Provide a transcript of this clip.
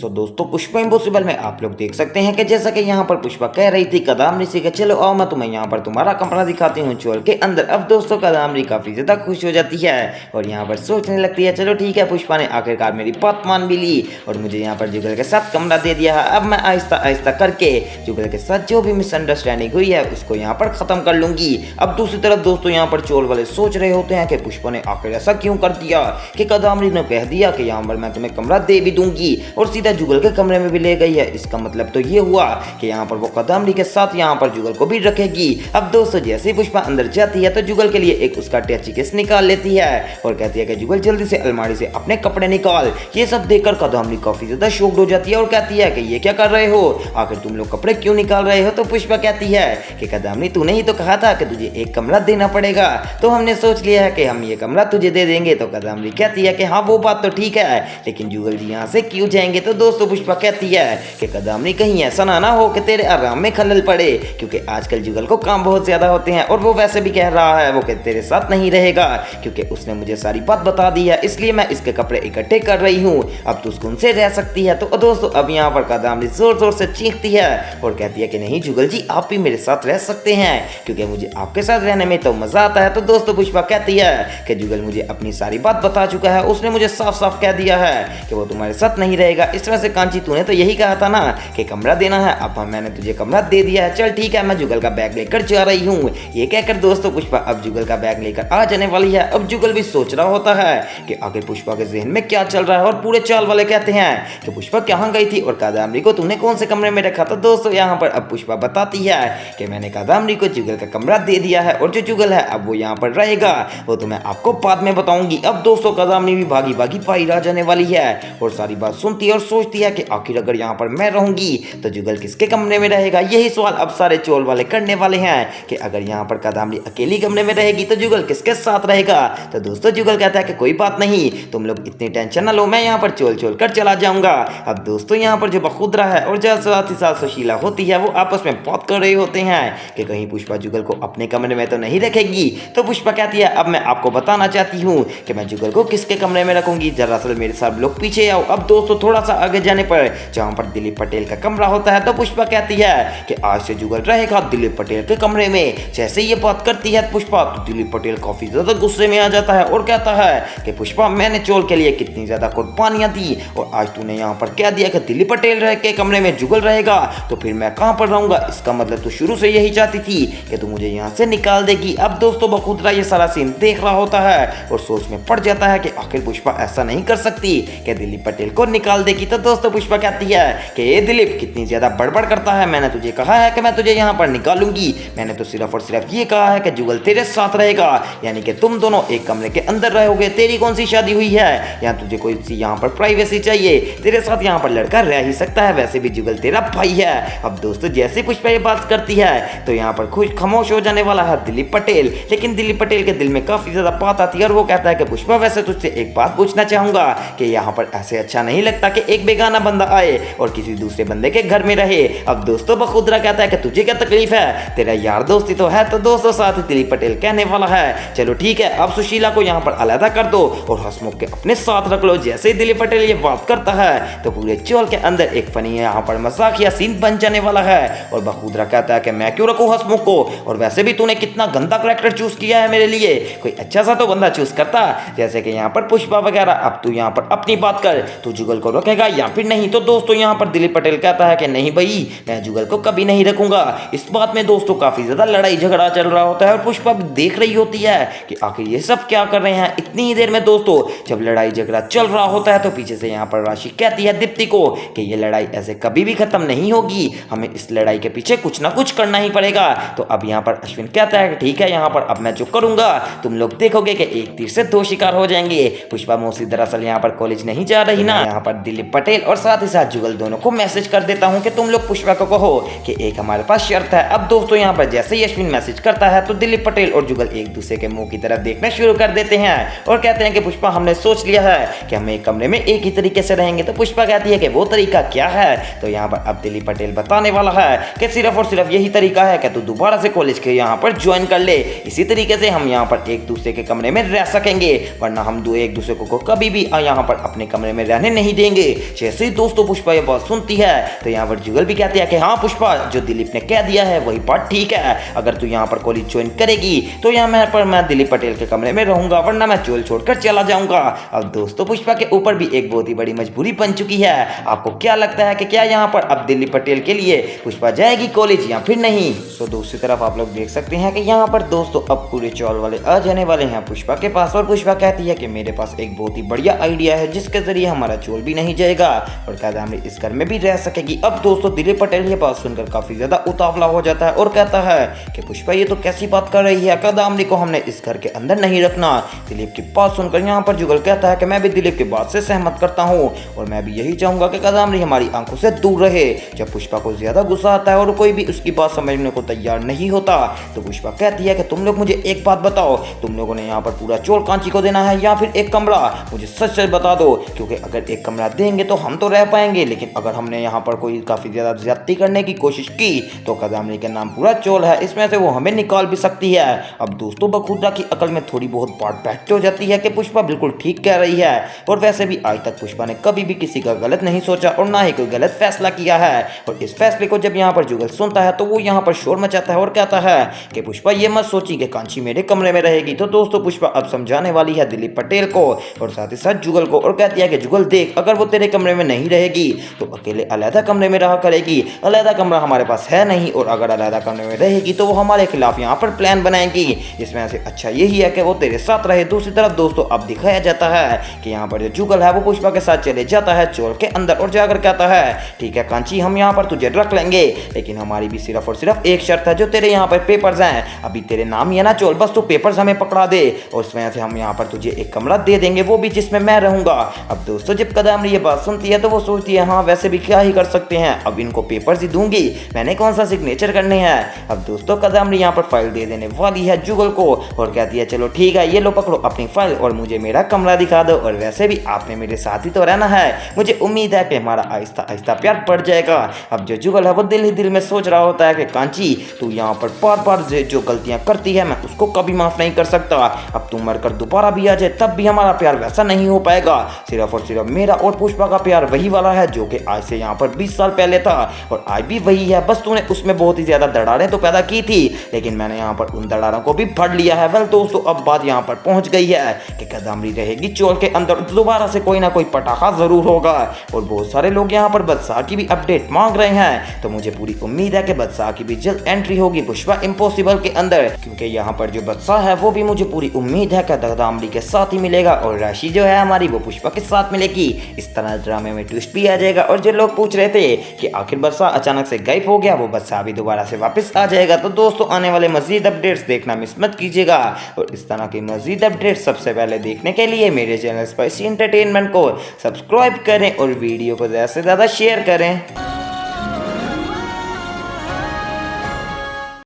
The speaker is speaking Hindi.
सो दोस्तों पुष्पा इम्पॉसिबल में आप लोग देख सकते हैं कि जैसा कि यहाँ पर पुष्पा कह रही थी कदामरी से कि चलो आओ मैं तुम्हें यहाँ पर तुम्हारा कमरा दिखाती हूँ चोल के अंदर। अब दोस्तों कदामरी काफी ज्यादा खुश हो जाती है और यहाँ पर सोचने लगती है चलो ठीक है, पुष्पा ने आखिरकार मेरी बात मान भी ली और मुझे यहाँ पर जुगल के साथ कमरा दे दिया है। अब मैं आहिस्ता आहिस्ता करके जुगल के साथ जो भी मिसअंडरस्टैंडिंग हुई है उसको यहाँ पर खत्म कर लूंगी। अब दूसरी तरफ दोस्तों यहाँ पर चोल वाले सोच रहे होते हैं कि पुष्पा ने आखिर ऐसा क्यों कर दिया कि कदामरी ने कह दिया कि यहाँ पर मैं तुम्हें कमरा दे भी दूंगी और सीधा जुगल के कमरे में भी ले गई है। इसका मतलब तो ये हुआ कि यहाँ पर वो कदामरी के साथ यहाँ पर जुगल को भी रखेगी। अब दोस्तों जैसे ही पुष्पा अंदर जाती है तो जुगल के लिए एक उसका टैची केस निकाल लेती है और कहती है कि जुगल जल्दी से अलमारी से अपने कपड़े निकाल। ये सब देखकर कदामरी काफी ज्यादा शॉक्ड हो जाती है और कहती है कि ये क्या कर रहे हो, आखिर तुम लोग कपड़े क्यों निकाल रहे हो। तो पुष्पा कहती है कि कदामरी तूने ही तो कहा था कि तुझे एक कमरा देना पड़ेगा, तो हमने सोच लिया है कि हम ये कमरा तुझे दे देंगे। तो कदामरी कहती है कि हाँ वो बात तो ठीक है, लेकिन जुगल जी यहाँ से क्यों जाएंगे। तो दोस्तों पुष्पा कहती है कि कदामरी कहीं ऐसा ना हो कि तेरे आराम में खलल पड़े, क्योंकि आजकल जुगल को काम बहुत ज्यादा होते हैं और वो वैसे भी कह रहा है वो कि तेरे साथ नहीं रहेगा क्योंकि उसने मुझे सारी बात बता दी है, इसलिए मैं इसके कपड़े इकट्ठे कर रही हूँ, अब तू सुकून से रह सकती है। तो दोस्तों अब यहाँ पर कदामरी जोर जोर से चीखती है और कहती है कि नहीं जुगल जी आप भी मेरे साथ रह सकते हैं क्योंकि मुझे आपके साथ रहने में तो मजा आता है। तो दोस्तों पुष्पा कहती है कि जुगल मुझे अपनी सारी बात बता चुका है, उसने मुझे साफ साफ कह दिया है कि वो तुम्हारे साथ नहीं रहेगा। इस तरह से कांची तूने तो यही कहा था ना कि कमरा देना है, अब मैंने तुझे कमरा दे दिया है, चल ठीक है मैं जुगल का बैग लेकर जा रही हूँ। ये कहकर दोस्तों पुष्पा अब जुगल का बैग लेकर आ जाने वाली है। अब जुगल भी सोच रहा होता है कि आखिर पुष्पा के जहन में क्या चल रहा है और पूरे चाल वाले कहते हैं कि पुष्पा कहाँ गई थी और कदामरी को तूने कौन से कमरे में रखा था। दोस्तों यहाँ पर अब पुष्पा बताती है कि मैंने कदामरी को जुगल का कमरा दे दिया है और जो जुगल है अब वो यहाँ पर रहेगा, वो तो मैं आपको बाद में बताऊंगी। अब दोस्तों कदामरी भी भागी भागी बाहर आ जाने वाली है और सारी बात सुनती है और सोचती है कि आखिर अगर यहाँ पर मैं रहूंगी तो जुगल किसके कमरे में रहेगा। यही सवाल अब सारे चोल वाले करने वाले हैं कि अगर यहाँ पर कदामरी अकेली कमरे में रहेगी तो जुगल किसके साथ रहेगा। तो दोस्तों जुगल कहता है कि कोई बात नहीं, तुम लोग इतनी टेंशन ना लो, मैं यहाँ पर चोल चोल कर चला जाऊंगा। अब दोस्तों यहाँ पर जो बखुदरा है और जो साथ ही साथ सुशीला होती है वो आपस में बात कर रहे होते हैं कि कहीं पुष्पा जुगल को अपने कमरे में तो नहीं रखेगी। तो पुष्पा कहती है अब मैं आपको बताना चाहती हूँ कि मैं जुगल को किसके कमरे में रखूंगी, दरअसल मेरे साथ लोग पीछे आओ। अब दोस्तों थोड़ा सा आगे जाने पर जहाँ पर दिलीप पटेल का कमरा होता है तो पुष्पा कहती है कि आज से जुगल रहेगा दिलीप पटेल के कमरे में। जैसे ये बात करती है पुष्पा तो दिलीप पटेल काफी ज्यादा गुस्से में आ जाता है और कहता है कि पुष्पा मैंने चोल के लिए कितनी ज्यादा कुर्बानियां दी और आज तूने यहाँ पर कह दिया कि दिलीप पटेल रह के कमरे में जुगल रहेगा, तो फिर मैं कहाँ पर रहूंगा। इसका मतलब तो शुरू से यही चाहती थी कि तू मुझे यहाँ से निकाल देगी। अब दोस्तों बखुदरा ये सारा सीन देख रहा होता है और सोच में पड़ जाता है कि आखिर पुष्पा ऐसा नहीं कर सकती कि दिलीप पटेल को निकाल देगी। तो दोस्तों पुष्पा कहती है कि ये दिलीप कितनी ज्यादा बड़बड़ करता है, मैंने तुझे कहा है कि मैं तुझे यहाँ पर निकालूंगी, मैंने तो सिर्फ और सिर्फ ये कहा है कि जुगल तेरे साथ रहेगा, यानी कि तुम दोनों एक कमरे के अंदर रहोगे। तेरी कौन सी शादी हुई है, यहाँ तुझे कोई सी यहाँ पर प्राइवेसी चाहिए, तेरे साथ यहाँ पर लड़का रह ही सकता है, वैसे भी जुगल तेरा भाई है। अब दोस्तों जैसे पुष्पा ये बात करती है तो यहाँ पर खुश खामोश हो जाने वाला है दिलीप पटेल, लेकिन दिलीप पटेल के दिल में काफी ज्यादा बात आती है और वो कहता है कि पुष्पा वैसे तुझसे एक बात पूछना चाहूंगा कि यहाँ पर ऐसे अच्छा नहीं लगता कि एक बेगाना बंदा आए और किसी दूसरे बंदे के घर में रहे। अब दोस्तों बखुदरा कहता है कि तुझे क्या तकलीफ है, तेरा यार दोस्ती तो है। तो दोस्तों साथ ही दिलीप पटेल कहने वाला है चलो ठीक है अब सुशीला को यहाँ पर अलग कर दो और हंसमुख के अपने साथ रख लो। जैसे ही दिलीप पटेल ये बात करता है तो पूरे चोल के अंदर एक फनी यहाँ पर मजाकिया सीन बन जाने वाला है और बखुदरा कहता है कि मैं क्यों रखूं हंसमुख को, और वैसे भी तूने कितना गंदा कैरेक्टर चूज किया है मेरे लिए, कोई अच्छा सा तो बंदा चूज करता जैसे कि यहाँ पर पुष्पा वगैरह। अब तू यहाँ पर अपनी बात कर, तू जुगल को रखेगा या फिर नहीं। तो दोस्तों यहाँ पर दिलीप पटेल कहता है कि नहीं भाई मैं जुगल को कभी नहीं रखूंगा। इस बात में दोस्तों काफी ज्यादा लड़ाई झगड़ा चल रहा होता है और पुष्पा भी देख रही होती है कि आखिर ये सब क्या कर रहे हैं। इतनी ही देर में दोस्तों जब लड़ाई झगड़ा चल रहा होता है तो पीछे से यहाँ पर राशि कहती है दीप्ति को कि ये लड़ाई ऐसे कभी भी खत्म नहीं होगी, हमें इस लड़ाई के पीछे कुछ ना कुछ करना ही पड़ेगा। तो अब यहाँ पर अश्विन कहता है कि ठीक है यहाँ पर अब मैं जो करूंगा तुम लोग देखोगे कि एक तीर से दो शिकार हो जाएंगे। पुष्पा मौसी दरअसल यहाँ पर कॉलेज नहीं जा रही ना, यहाँ पर दिलीप पटेल और साथ ही साथ जुगल दोनों को मैसेज कर देता हूँ कि तुम लोग पुष्पा को कहो कि एक हमारे पास शर्त है। अब दोस्तों यहाँ पर जैसे ही अश्विन मैसेज करता है तो दिलीप पटेल और जुगल एक दूसरे के मुंह की तरफ देखना शुरू कर देते हैं और कहते हैं कि पुष्पा हमने सोच लिया है कि हम एक कमरे में एक ही तरीके से रहेंगे। तो पुष्पा कहती है कि वो तरीका क्या है। तो यहाँ पर अब दिलीप पटेल बताने वाला है कि सिर्फ और सिर्फ यही तरीका है कि तू दोबारा से कॉलेज के यहाँ पर ज्वाइन कर ले, इसी तरीके से हम यहाँ पर एक दूसरे के कमरे में रह सकेंगे, वरना हम एक दूसरे को कभी भी यहाँ पर अपने कमरे में रहने नहीं देंगे। जैसे ही दोस्तों पुष्पा ये बात सुनती है तो यहाँ पर जुगल भी कहती है कि हाँ पुष्पा, जो दिलीप ने कह दिया है वही बात ठीक है। अगर तू यहाँ पर कॉलेज ज्वाइन करेगी तो यहाँ पर मैं दिलीप पटेल के कमरे में रहूंगा, वरना मैं चोल छोड़कर चला जाऊंगा। अब दोस्तों पुष्पा के ऊपर भी एक बहुत ही बड़ी मजबूरी बन चुकी है। आपको क्या लगता है कि क्या यहाँ पर अब दिलीप पटेल के लिए पुष्पा जाएगी कॉलेज या फिर नहीं? तो दूसरी तरफ आप लोग देख सकते हैं कि यहाँ पर दोस्तों अब पूरे चौल वाले आ जाने वाले हैं पुष्पा के पास, और पुष्पा कहती है कि मेरे पास एक बहुत ही बढ़िया आइडिया है जिसके जरिए हमारा चोल भी नहीं जाएगा और कादम्बरी इस घर में भी रह सकेगी। अब दोस्तों दिलीप पटेल ये बात सुनकर काफी ज्यादा उतावला हो जाता है और कहता है कि पुष्पा ये तो कैसी बात कर रही है, कादम्बरी को हमने इस घर के अंदर नहीं रखना। दिलीप की बात सुनकर यहाँ पर जुगल कहता है कि मैं भी दिलीप की बात से सहमत करता हूँ और मैं भी यही चाहूंगा कि कादम्बरी हमारी आंखों से दूर रहे। जब पुष्पा को ज्यादा गुस्सा आता है और कोई भी उसकी बात समझने को तैयार नहीं होता तो पुष्पा कहती है कि तुम लोग मुझे एक बात बताओ, तुम लोगों ने यहाँ पर पूरा चोल कांची को देना है या फिर एक कमरा? मुझे सच सच बता दो, क्योंकि अगर एक कमरा देंगे तो हम तो रह पाएंगे, लेकिन अगर हमने यहाँ पर कोई काफी ज्यादा ज्यादती करने की कोशिश की तो कादम्बरी के नाम पूरा चोल है, इसमें से वो हमें निकाल भी सकती है। अब दोस्तों बखुदा की अकल में थोड़ी बहुत बात बैठ हो जाती है कि पुष्पा बिल्कुल ठीक कह रही है, और वैसे भी आज तक पुष्पा ने कभी भी किसी का गलत नहीं सोचा और ना ही कोई गलत फैसला किया है। और इस फैसले को जब यहाँ पर जुगल सुनता है तो वो यहाँ पर शोर मचाता है और कहता है कि पुष्पा ये मत सोची कि कांची मेरे कमरे में रहेगी। तो दोस्तों पुष्पा अब समझाने वाली है दिलीप पटेल को और साथ ही साथ जुगल को, और कहती है कि जुगल देख, अगर वो तेरे कमरे में नहीं रहेगी तो अकेले अलहदा कमरे में रहा करेगी। अलहदा कमरा हमारे पास है नहीं, और अगर अलहदा कमरे में रहेगी तो वो हमारे खिलाफ यहाँ पर प्लान बनाएगी। इसमें से अच्छा यही है कि वो तेरे साथ रहे। दूसरी तरफ दोस्तों अब दिखाया जाता है कि यहाँ पर जो जुगल है वो पुष्पा के साथ चले जाता है चोल के अंदर और जाकर कहता है ठीक है कांची, हम यहाँ पर तुझे रख लेंगे, लेकिन हमारी भी सिर्फ और सिर्फ एक शर्त है, जो तेरे यहाँ पर पेपर्स हैं अभी तेरे नाम ही है ना चोल, बस तू पेपर्स हमें पकड़ा दे और इसमें से हम यहाँ पर तुझे एक कमरा दे देंगे, वो भी जिसमें मैं रहूंगा। अब दोस्तों जब कादम्बरी ये बात सुनती है तो वो सोचती है हाँ वैसे भी क्या ही कर सकते हैं, अब इनको पेपर्स ही दूंगी, मैंने कौन सा सिग्नेचर करने हैं। अब दोस्तों कादम्बरी यहाँ पर फाइल दे देने वाली है जुगल को और कहती है चलो ठीक है, ये लो पकड़ो अपनी फाइल और मुझे मेरा कमरा दिखा दो, और वैसे भी आपने मेरे साथ ही तो रहना है, मुझे उम्मीद है कि हमारा आहिस्ता आहिस्ता प्यार बढ़ जाएगा। अब जो जुगल है वो दिल ही दिल में सोच रहा होता है कि कांची तू यहाँ पर बार बार जो गलतियां करती है मैं उसको कभी माफ नहीं कर सकता, अब तू मरकर दोबारा भी आ जाए तब भी हमारा प्यार वैसा नहीं हो पाएगा, सिर्फ और सिर्फ मेरा और पुष्पा का प्यार वही वाला है जो कि आज से यहाँ पर 20 साल पहले था और आज भी वही है, बस तूने उसमें बहुत ही ज्यादा दरारें तो पैदा की थी लेकिन मैंने यहाँ पर उन दरारों को भी फड़ लिया है। वेल दोस्तों अब बात यहाँ पर पहुंच गई है कि कादम्बरी रहेगी चोल के अंदर, दोबारा से कोई ना कोई पटाखा जरूर होगा और बहुत सारे लोग यहाँ पर बादशाह की भी अपडेट मांग रहे हैं, तो मुझे पूरी उम्मीद है कि बादशाह की भी जल्द एंट्री होगी पुष्पा इम्पॉसिबल के अंदर, क्योंकि यहाँ पर जो बादशाह है वो भी मुझे पूरी उम्मीद है कि कादम्बरी के साथ ही मिलेगा और राशि जो है हमारी वो पुष्पा के साथ मिलेगी। इस तरह ड्रामे में ट्विस्ट भी आ जाएगा और जो लोग पूछ रहे थे कि आखिर बादशाह अचानक से गायब हो गया, वो बादशाह भी दोबारा से वापस आ जाएगा। तो दोस्तों आने वाले मजीद अपडेट्स देखना मिस मत कीजिएगा और इस तरह की मजीद अपडेट सबसे पहले देखने के लिए मेरे चैनल स्पाइसी एंटरटेनमेंट को सब्सक्राइब करें और वीडियो को ज़्यादा से ज़्यादा शेयर करें।